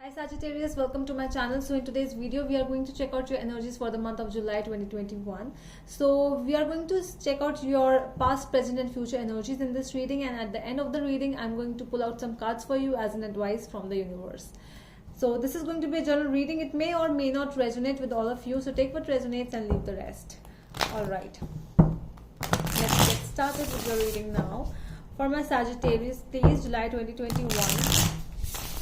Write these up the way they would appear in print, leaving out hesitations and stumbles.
Hi Sagittarius, welcome to my channel. So in today's video we are going to check out your energies for the month of July 2021. So we are going to check out your past, present and future energies in this reading, and at the end of the reading I'm going to pull out some cards for you as an advice from the universe. So this is going to be a general reading. It may or may not resonate with all of you, so take what resonates and leave the rest. Alright, let's get started with the reading now. For my Sagittarius, please, July 2021.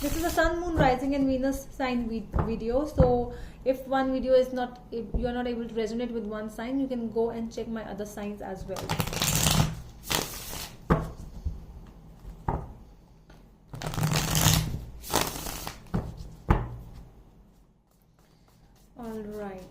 This is a sun, moon, rising and Venus sign video. So if one video is not, if you are not able to resonate with one sign, you can go and check my other signs as well. All right.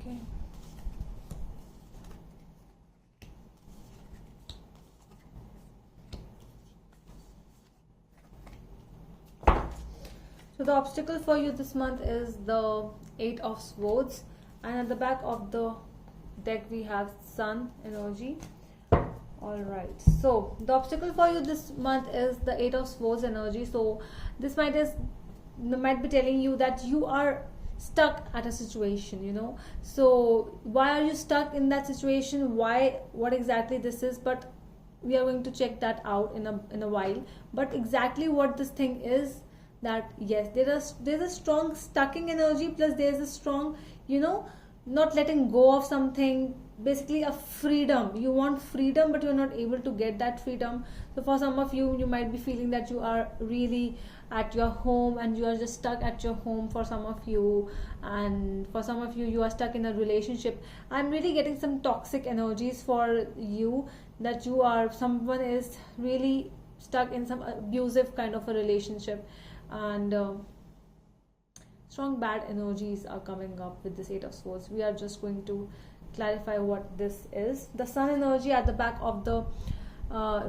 Okay. So the obstacle for you this month is the Eight of Swords, and at the back of the deck we have Sun energy. Alright, so the obstacle for you this month is the Eight of Swords energy. So this might be telling you that you are stuck at a situation, you know. So why are you stuck in that situation? What exactly this is? But we are going to check that out in a while. But exactly what this thing is, that yes, there's a strong stucking energy, plus there's a strong, you know, not letting go of something, basically a freedom. You want freedom but you're not able to get that freedom. So for some of you, you might be feeling that you are really at your home and you are just stuck at your home, for some of you, and for some of you, you are stuck in a relationship. I'm really getting some toxic energies for you, that someone is really stuck in some abusive kind of a relationship, and strong bad energies are coming up with this Eight of Swords. We are just going to clarify what this is. The Sun energy at the back of the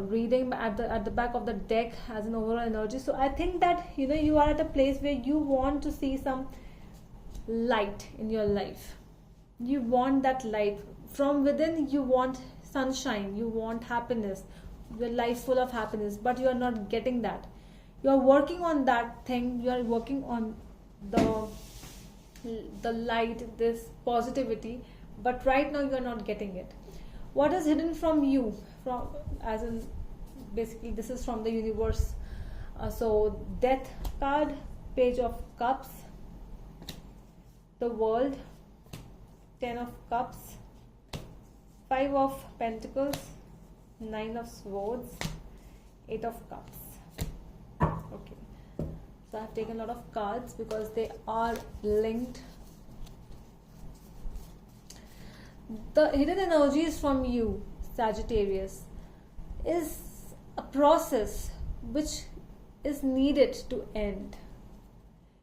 reading, at the back of the deck, as an overall energy. So I think that, you know, you are at a place where you want to see some light in your life. You want that light from within. You want sunshine, you want happiness, your life full of happiness, but you are not getting that. You are working on that thing. You are working on the light, this positivity, but right now you are not getting it. What is hidden from you, from, as in, basically this is from the universe. So Death card, Page of Cups, the World, Ten of Cups, Five of Pentacles, Nine of Swords, Eight of Cups. Okay, so I have taken a lot of cards because they are linked. The hidden energies from you, Sagittarius, is a process which is needed to end.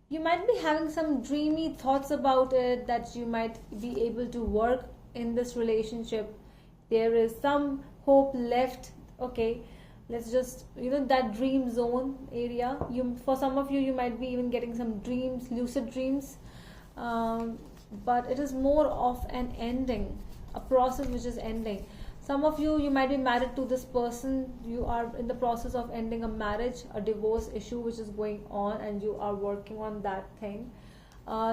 You might be having some dreamy thoughts about it, that you might be able to work in this relationship. There is some hope left. Okay, let's just, you know, that dream zone area. For some of you, you might be even getting some dreams, lucid dreams, but it is more of an ending, a process which is ending. Some of you, you might be married to this person. You are in the process of ending a marriage, a divorce issue which is going on, and you are working on that thing.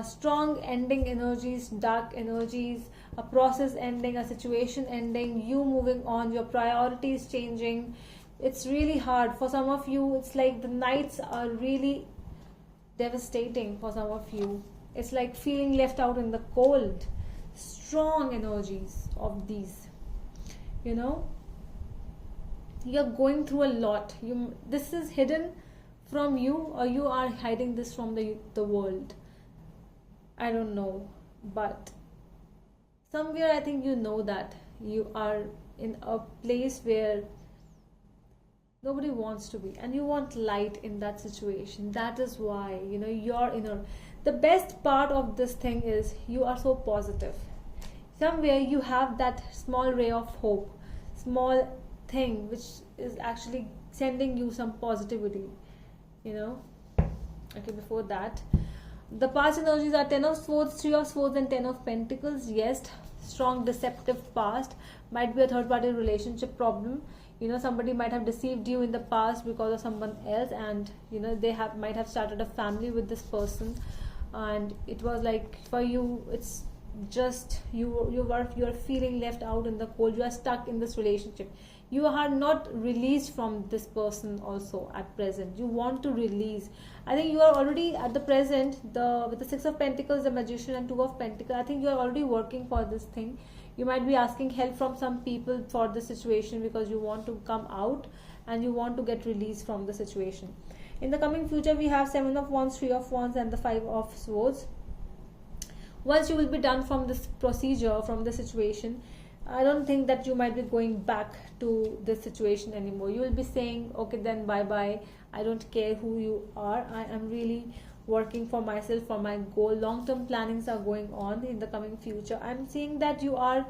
Strong ending energies, dark energies, a process ending, a situation ending, you moving on, your priorities changing. It's really hard. For some of you, it's like the nights are really devastating. For some of you, it's like feeling left out in the cold. Strong energies of these, you know, you're going through a lot. This is hidden from you, or you are hiding this from the world. I don't know, but somewhere I think you know that you are in a place where nobody wants to be, and you want light in that situation. That is why, you're inner. The best part of this thing is you are so positive. Somewhere you have that small ray of hope, small thing which is actually sending you some positivity, okay. Before that, the past energies are 10 of swords, 3 of swords, and 10 of pentacles. Yes, strong deceptive past. Might be a third party relationship problem. Somebody might have deceived you in the past because of someone else, and they might have started a family with this person, and it was like, for you, it's just you are feeling left out in the cold. You are stuck in this relationship. You are not released from this person also at present. You want to release. I think you are already at the present, with the 6 of pentacles, the magician, and 2 of pentacles. I think you are already working for this thing. You might be asking help from some people for the situation because you want to come out and you want to get released from the situation. In the coming future, we have 7 of wands, 3 of wands, and the 5 of swords. Once you will be done from this procedure, from the situation, I don't think that you might be going back to this situation anymore. You will be saying, okay, then bye bye. I don't care who you are. I am really working for myself, for my goal. Long-term plannings are going on in the coming future. I'm seeing that you are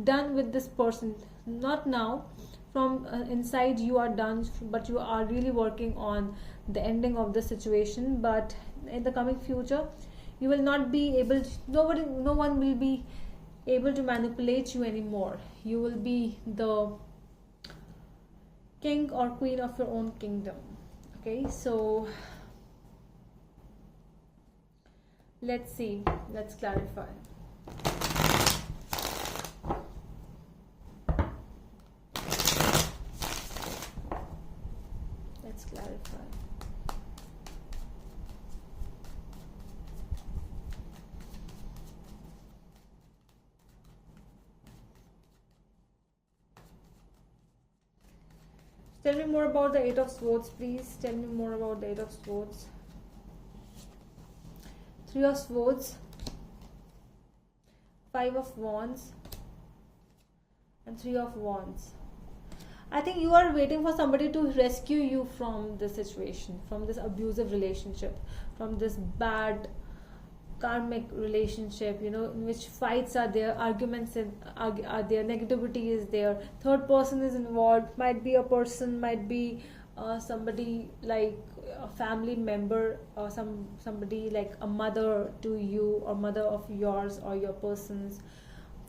done with this person. Not now. From inside you are done, but you are really working on the ending of the situation. But in the coming future, you will not be able to, no one will be able to manipulate you anymore. You will be the king or queen of your own kingdom. Okay, so let's see, let's clarify. Let's clarify. Tell me more about the 8 of swords, please. Tell me more about the 8 of swords. 3 of swords, 5 of wands, and 3 of wands. I think you are waiting for somebody to rescue you from this situation, from this abusive relationship, from this bad karmic relationship, in which fights are there, arguments are there, negativity is there, third person is involved. Might be a person, might be somebody like a family member, or somebody like a mother to you, or mother of yours, or your person's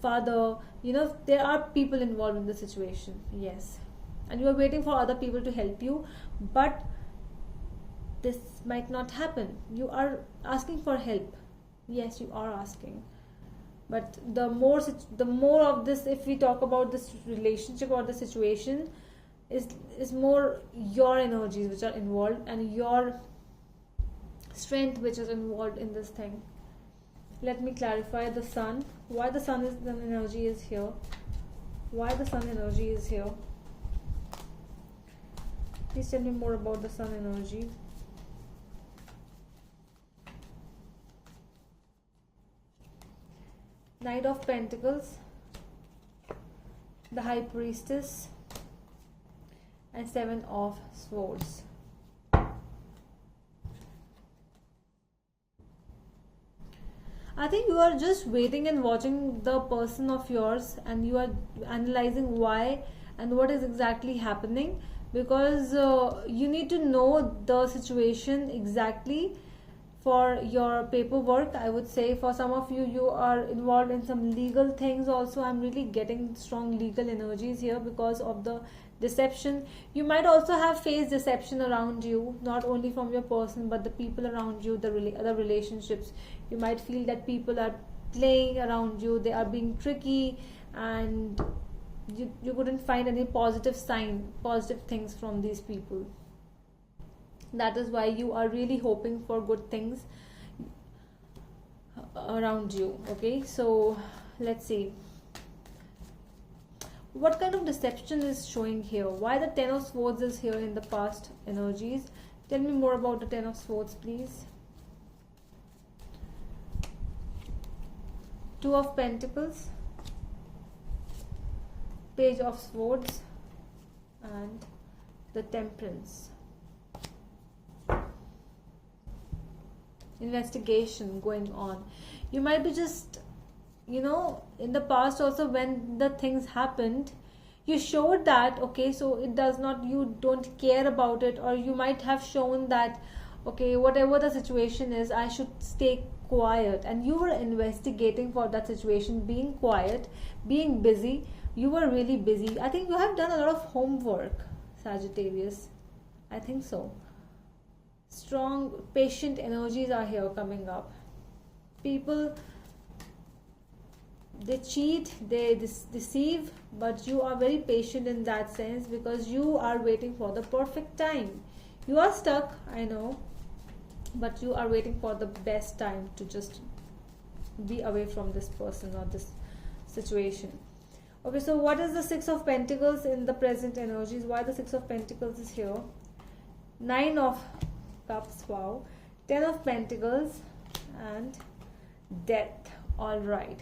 father. There are people involved in the situation. Yes, and you are waiting for other people to help you, but this might not happen. You are asking for help. Yes, you are asking, but the more of this, if we talk about this relationship or the situation, is more your energies which are involved, and your strength which is involved in this thing. Let me clarify the sun. Why the sun energy is here? Why the sun energy is here? Please tell me more about the sun energy. Knight of Pentacles, the High Priestess, and 7 of Swords. I think you are just waiting and watching the person of yours, and you are analyzing why and what is exactly happening, because you need to know the situation exactly for your paperwork. I would say for some of you, you are involved in some legal things also. I'm really getting strong legal energies here because of the deception. You might also have faced deception around you, not only from your person but the people around you, the other relationships. You might feel that people are playing around you, they are being tricky, and you couldn't find any positive things from these people. That is why you are really hoping for good things around you. Okay, so let's see what kind of deception is showing here. Why the 10 of Swords is here in the past energies? Tell me more about the 10 of Swords, please. 2 of Pentacles, Page of Swords and the Temperance. Investigation going on. You might be just, in the past also, when the things happened, you showed that, okay, so it does not, you don't care about it, or you might have shown that, okay, whatever the situation is, I should stay quiet, and you were investigating for that situation, being quiet, being busy. You were really busy. I think you have done a lot of homework, Sagittarius. I think so. Strong, patient energies are here coming up. People, they cheat, they deceive, but you are very patient in that sense, because you are waiting for the perfect time. You are stuck, I know, but you are waiting for the best time to just be away from this person or this situation. Okay, so what is the Six of Pentacles in the present energies? Why the Six of Pentacles is here? Nine of Cups, wow. 10 of Pentacles and Death. All right.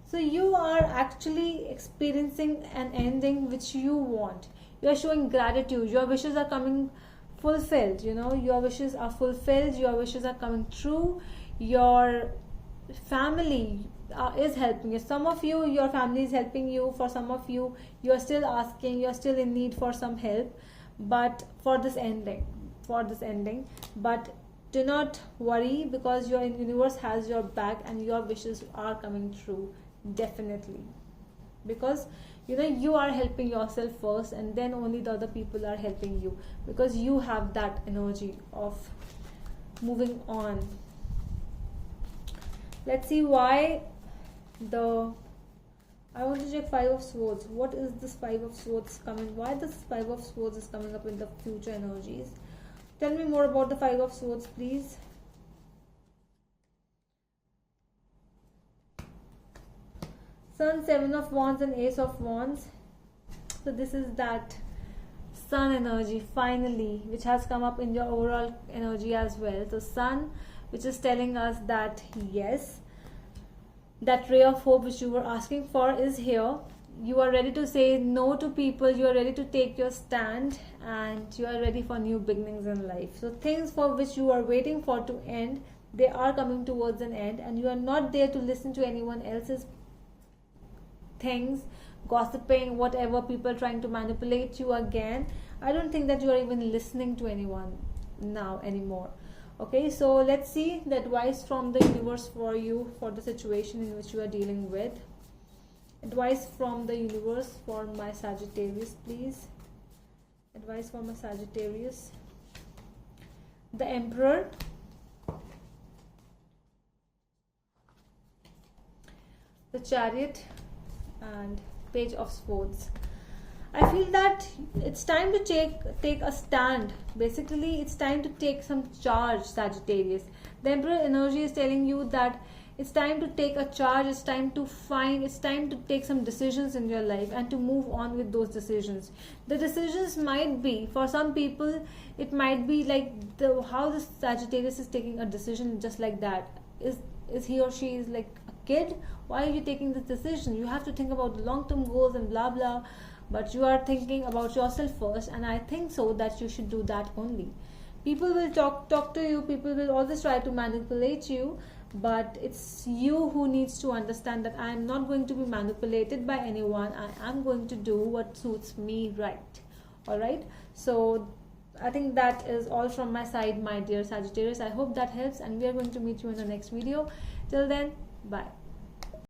So you are actually experiencing an ending which you want. You are showing gratitude. Your wishes are coming fulfilled. Your wishes are fulfilled. Your wishes are coming true. Your family is helping you. Some of you, your family is helping you. For some of you, you are still asking. You are still in need for some help, but for this ending. But do not worry, because your universe has your back and your wishes are coming true, definitely, because you are helping yourself first, and then only the other people are helping you, because you have that energy of moving on. Let's see why I want to check Five of Swords. What is this Five of Swords coming? Why this Five of Swords is coming up in the future energies? Tell me more about the Five of Swords, please. Sun, Seven of Wands and Ace of Wands. So this is that Sun energy, finally, which has come up in your overall energy as well. So Sun, which is telling us that yes, that ray of hope which you were asking for is here. You are ready to say no to people. You are ready to take your stand, and you are ready for new beginnings in life. So things for which you are waiting for to end, they are coming towards an end, and you are not there to listen to anyone else's things, gossiping, whatever, people trying to manipulate you again. I don't think that you are even listening to anyone now anymore. Okay, so let's see the advice from the universe for you, for the situation in which you are dealing with. Advice from the universe for my Sagittarius, please. Advice for my Sagittarius. The Emperor. The Chariot and Page of Swords. I feel that it's time to take a stand. Basically, it's time to take some charge, Sagittarius. The Emperor energy is telling you that it's time to take a charge. It's time to take some decisions in your life and to move on with those decisions. The decisions might be, for some people, it might be like how the Sagittarius is taking a decision just like that. Is he or she is like a kid? Why are you taking this decision? You have to think about the long-term goals and blah blah. But you are thinking about yourself first, and I think so that you should do that only. People will talk to you. People will always try to manipulate you, but it's you who needs to understand that I am not going to be manipulated by anyone. I am going to do what suits me right. All right. So I think that is all from my side, my dear Sagittarius. I hope that helps, and we are going to meet you in the next video. Till then, bye.